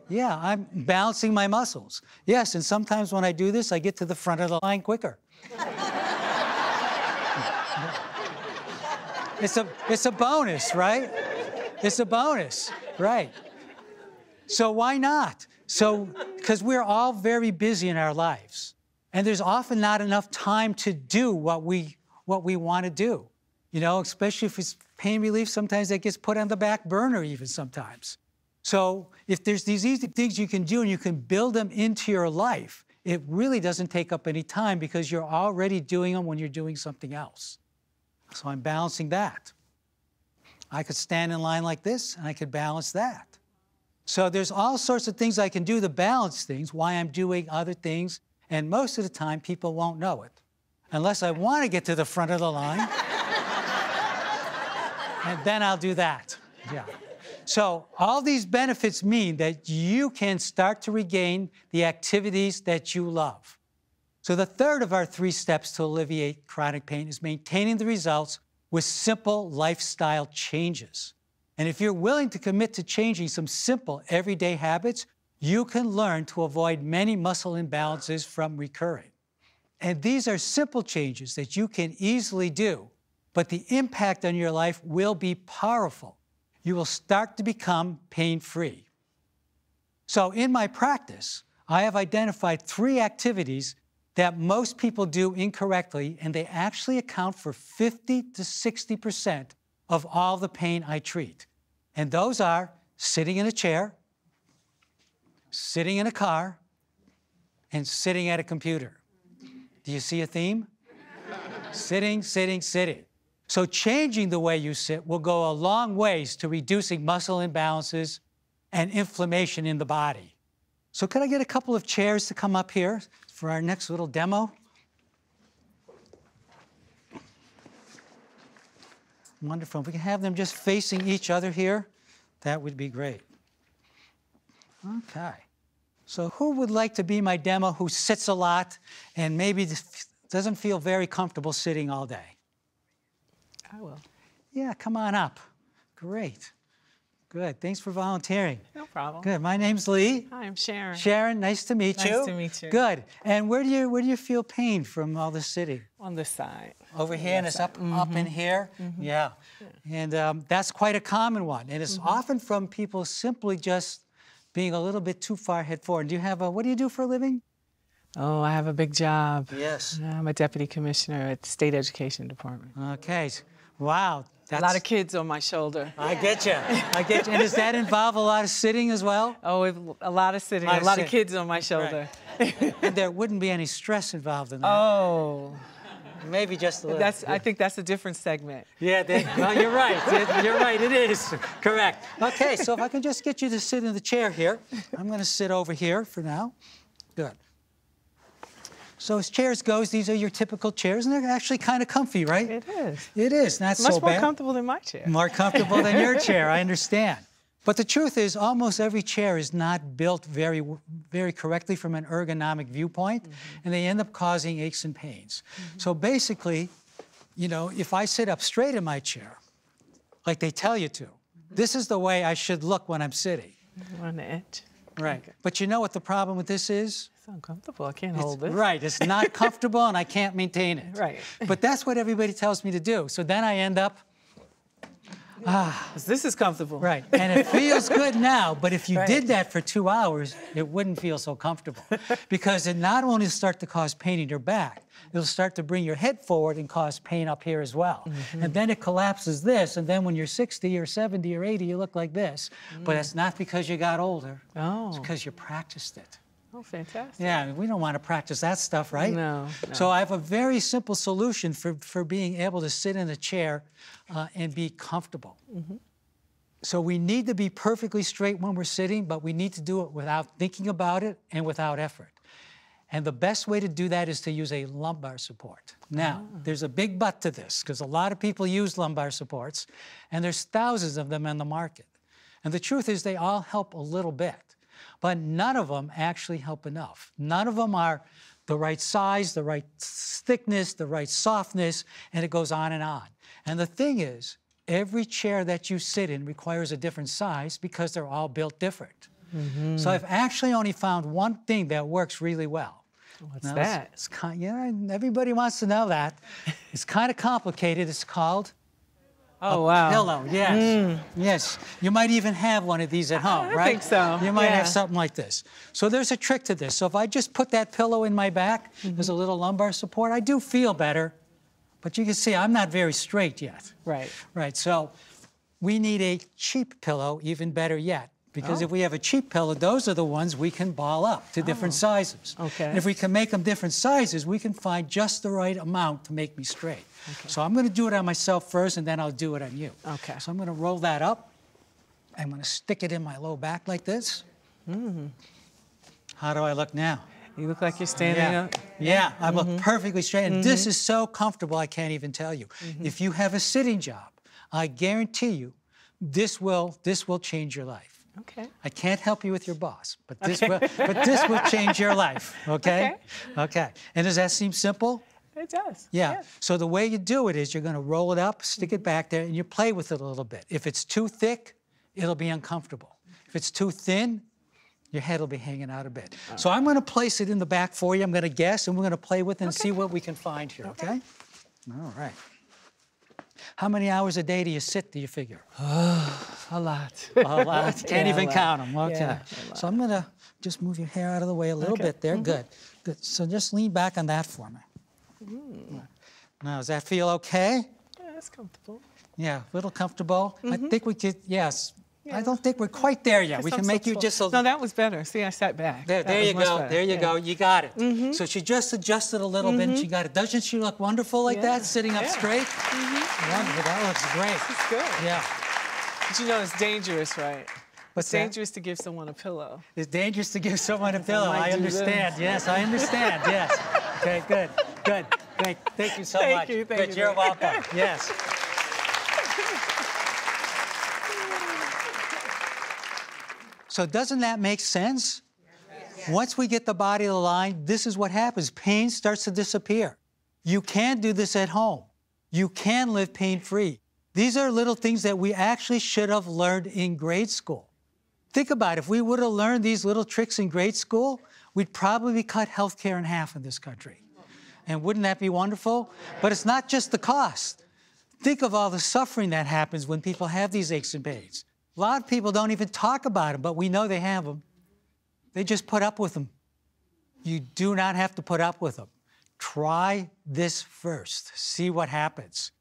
Speaker 6: Yeah, I'm balancing my muscles. Yes, and sometimes when I do this, I get to the front of the line quicker. It's a bonus, right? It's a bonus, right? So why not? So, because we're all very busy in our lives, and there's often not enough time to do what we want to do. You know, especially if it's pain relief, sometimes that gets put on the back burner even sometimes. So if there's these easy things you can do and you can build them into your life, it really doesn't take up any time because you're already doing them when you're doing something else. So I'm balancing that. I could stand in line like this and I could balance that. So there's all sorts of things I can do to balance things, why I'm doing other things, and most of the time people won't know it. Unless I want to get to the front of the line, and then I'll do that. Yeah. So all these benefits mean that you can start to regain the activities that you love. So the third of our 3 steps to alleviate chronic pain is maintaining the results with simple lifestyle changes. And if you're willing to commit to changing some simple everyday habits, you can learn to avoid many muscle imbalances from recurring. And these are simple changes that you can easily do, but the impact on your life will be powerful. You will start to become pain-free. So in my practice, I have identified 3 activities that most people do incorrectly, and they actually account for 50 to 60% of all the pain I treat. And those are sitting in a chair, sitting in a car, and sitting at a computer. Do you see a theme? Sitting, sitting, sitting. So changing the way you sit will go a long ways to reducing muscle imbalances and inflammation in the body. So could I get a couple of chairs to come up here for our next little demo? Wonderful. If we can have them just facing each other here, that would be great. Okay. So who would like to be my demo who sits a lot and maybe doesn't feel very comfortable sitting all day?
Speaker 12: I will.
Speaker 6: Yeah, come on up. Great. Good. Thanks for volunteering.
Speaker 12: No problem.
Speaker 6: Good. My name's Lee.
Speaker 12: Hi, I'm Sharon.
Speaker 6: Sharon, nice to meet you.
Speaker 12: Nice to meet you.
Speaker 6: Good. And where do you feel pain from all this sitting?
Speaker 12: On this side.
Speaker 6: Over here, and it's up in here? Yeah. And that's quite a common one. And it's often from people simply just being a little bit too far head forward. Do you have what do you do for a living?
Speaker 12: Oh, I have a big job.
Speaker 6: Yes.
Speaker 12: I'm a deputy commissioner at the State Education Department.
Speaker 6: Okay. Wow.
Speaker 12: That's a lot of kids on my shoulder.
Speaker 6: I get you. I get you. And does that involve a lot of sitting as well?
Speaker 12: Oh, a lot of sitting, a lot of kids on my shoulder.
Speaker 6: Right. And there wouldn't be any stress involved in that.
Speaker 12: Oh.
Speaker 6: Maybe just a little.
Speaker 12: I think that's a different segment.
Speaker 6: Yeah, well, you're right. You're right, it is. Correct. Okay, so if I can just get you to sit in the chair here. I'm going to sit over here for now. Good. So as chairs goes, these are your typical chairs, and they're actually kind of comfy, right?
Speaker 12: It is.
Speaker 6: It is, not so bad.
Speaker 12: Much more comfortable than my chair.
Speaker 6: More comfortable than your chair, I understand. But the truth is, almost every chair is not built very, very correctly from an ergonomic viewpoint, and they end up causing aches and pains. So basically, you know, if I sit up straight in my chair, like they tell you to, this is the way I should look when I'm sitting.
Speaker 12: On the edge.
Speaker 6: Right.
Speaker 12: Okay.
Speaker 6: But you know what the problem with this is?
Speaker 12: It's uncomfortable. I can't hold it.
Speaker 6: Right. It's not comfortable, and I can't maintain it.
Speaker 12: Right.
Speaker 6: But that's what everybody tells me to do. So then I end up,
Speaker 12: this is comfortable.
Speaker 6: Right. And it feels good now, but if you did that for 2 hours, it wouldn't feel so comfortable. Because it not only start to cause pain in your back, it'll start to bring your head forward and cause pain up here as well. And then it collapses this, and then when you're 60 or 70 or 80, you look like this. But it's not because you got older.
Speaker 12: Oh.
Speaker 6: It's because you practiced it.
Speaker 12: Oh, fantastic.
Speaker 6: Yeah, we don't want to practice that stuff, right?
Speaker 12: No.
Speaker 6: So I have a very simple solution for being able to sit in a chair and be comfortable. So we need to be perfectly straight when we're sitting, but we need to do it without thinking about it and without effort. And the best way to do that is to use a lumbar support. Now, there's a big but to this, because a lot of people use lumbar supports, and there's thousands of them in the market. And the truth is they all help a little bit. But none of them actually help enough. None of them are the right size, the right thickness, the right softness, and it goes on and on. And the thing is, every chair that you sit in requires a different size because they're all built different. So I've actually only found one thing that works really well.
Speaker 12: What's that?
Speaker 6: It's everybody wants to know that. It's kind of complicated. It's called a pillow, yes. Yes. You might even have one of these at home, right?
Speaker 12: I think so.
Speaker 6: You might have something like this. So there's a trick to this. So if I just put that pillow in my back, there's a little lumbar support, I do feel better. But you can see I'm not very straight yet.
Speaker 12: Right.
Speaker 6: Right. So we need a cheap pillow, even better yet. Because if we have a cheap pillow, those are the ones we can ball up to different sizes.
Speaker 12: Okay.
Speaker 6: And if we can make them different sizes, we can find just the right amount to make me straight. Okay. So I'm going to do it on myself first, and then I'll do it on you. Okay. So I'm going to roll that up. I'm going to stick it in my low back like this. How do I look now?
Speaker 12: You look like you're standing up.
Speaker 6: Yeah, I look perfectly straight. And this is so comfortable, I can't even tell you. If you have a sitting job, I guarantee you, this will change your life.
Speaker 12: Okay.
Speaker 6: I can't help you with your boss, but this will change your life, okay? Okay. And does that seem simple?
Speaker 12: It does.
Speaker 6: Yeah. So the way you do it is you're going to roll it up, stick it back there, and you play with it a little bit. If it's too thick, it'll be uncomfortable. If it's too thin, your head will be hanging out a bit. So I'm going to place it in the back for you. I'm going to guess, and we're going to play with it and see what we can find here, okay? All right. How many hours a day do you sit, do you figure?
Speaker 12: A lot.
Speaker 6: A lot. Can't even count them. Okay.
Speaker 12: Yeah,
Speaker 6: so I'm going to just move your hair out of the way a little bit there. Good. Good. So just lean back on that for me. Now, does that feel okay?
Speaker 12: Yeah, that's comfortable.
Speaker 6: Yeah, a little comfortable. I think we could, yes. I don't think we're quite there yet. We can make you just a...
Speaker 12: No, that was better. See, I sat back.
Speaker 6: There you go. There you go. You got it. So she just adjusted a little bit and she got it. Doesn't she look wonderful like that, sitting up straight? Wonderful. That looks great.
Speaker 12: It's good.
Speaker 6: Yeah.
Speaker 12: But you know, it's dangerous, right?
Speaker 6: What's
Speaker 12: it's dangerous to give someone a pillow.
Speaker 6: It's dangerous to give someone a pillow. I understand. Yes, I understand. Yes. Okay, good. Good. Great. Thank you so much.
Speaker 12: Thank you.
Speaker 6: You're welcome. Yes. So doesn't that make sense? Once we get the body aligned, this is what happens. Pain starts to disappear. You can do this at home. You can live pain-free. These are little things that we actually should have learned in grade school. Think about it. If we would have learned these little tricks in grade school, we'd probably cut healthcare in half in this country. And wouldn't that be wonderful? But it's not just the cost. Think of all the suffering that happens when people have these aches and pains. A lot of people don't even talk about them, but we know they have them. They just put up with them. You do not have to put up with them. Try this first. See what happens.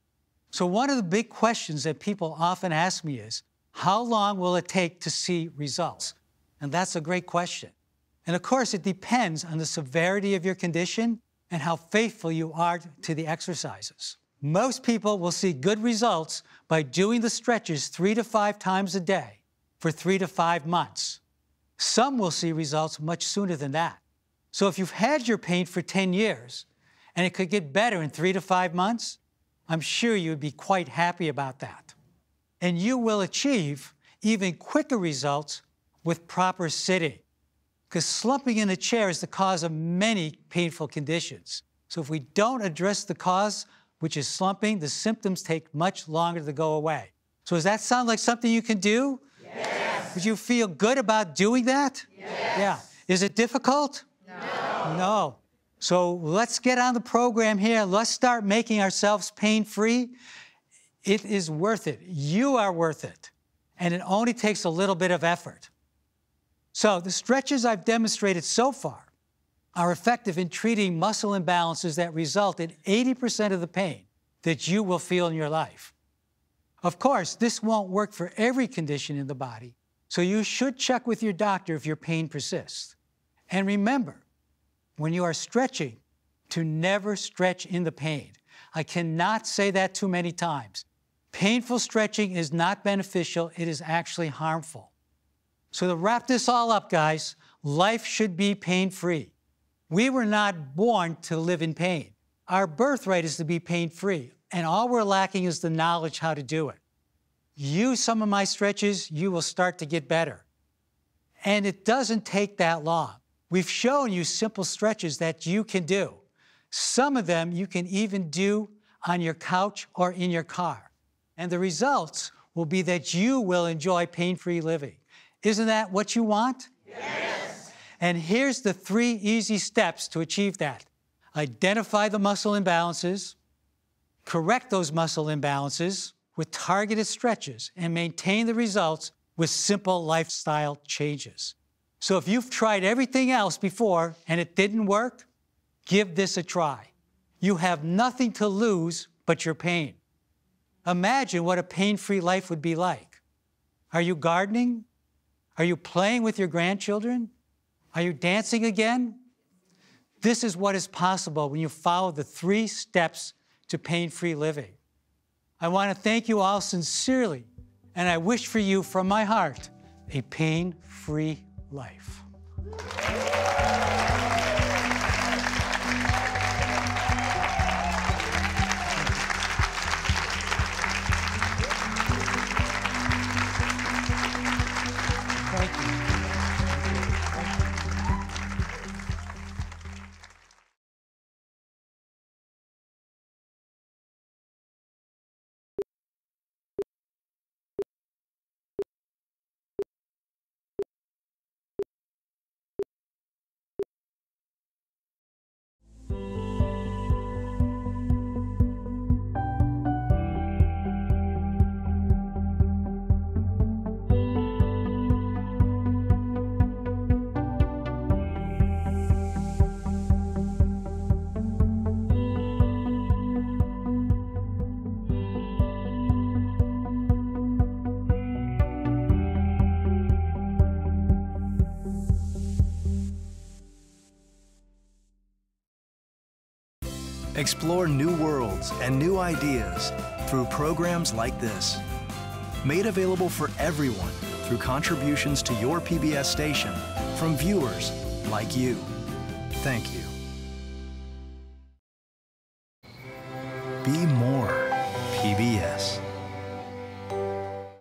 Speaker 6: So one of the big questions that people often ask me is, how long will it take to see results? And that's a great question. And of course, it depends on the severity of your condition and how faithful you are to the exercises. Most people will see good results by doing the stretches 3 to 5 times a day for 3 to 5 months. Some will see results much sooner than that. So if you've had your pain for 10 years and it could get better in 3 to 5 months, I'm sure you'd be quite happy about that. And you will achieve even quicker results with proper sitting, because slumping in a chair is the cause of many painful conditions. So if we don't address the cause, which is slumping, the symptoms take much longer to go away. So does that sound like something you can do? Yes. Would you feel good about doing that? Yes. Yeah. Is it difficult? No. No. So let's get on the program here. Let's start making ourselves pain-free. It is worth it. You are worth it. And it only takes a little bit of effort. So the stretches I've demonstrated so far are effective in treating muscle imbalances that result in 80% of the pain that you will feel in your life. Of course, this won't work for every condition in the body, so you should check with your doctor if your pain persists. And remember, when you are stretching, to never stretch in the pain. I cannot say that too many times. Painful stretching is not beneficial, it is actually harmful. So to wrap this all up, guys, life should be pain-free. We were not born to live in pain. Our birthright is to be pain-free, and all we're lacking is the knowledge how to do it. Use some of my stretches, you will start to get better. And it doesn't take that long. We've shown you simple stretches that you can do. Some of them you can even do on your couch or in your car. And the results will be that you will enjoy pain-free living. Isn't that what you want? Yes. And here's the 3 easy steps to achieve that. Identify the muscle imbalances, correct those muscle imbalances with targeted stretches, and maintain the results with simple lifestyle changes. So if you've tried everything else before and it didn't work, give this a try. You have nothing to lose but your pain. Imagine what a pain-free life would be like. Are you gardening? Are you playing with your grandchildren? Are you dancing again? This is what is possible when you follow the 3 steps to pain-free living. I want to thank you all sincerely, and I wish for you from my heart a pain-free life.
Speaker 1: Explore new worlds and new ideas through programs like this. Made available for everyone through contributions to your PBS station from viewers like you. Thank you. Be more PBS.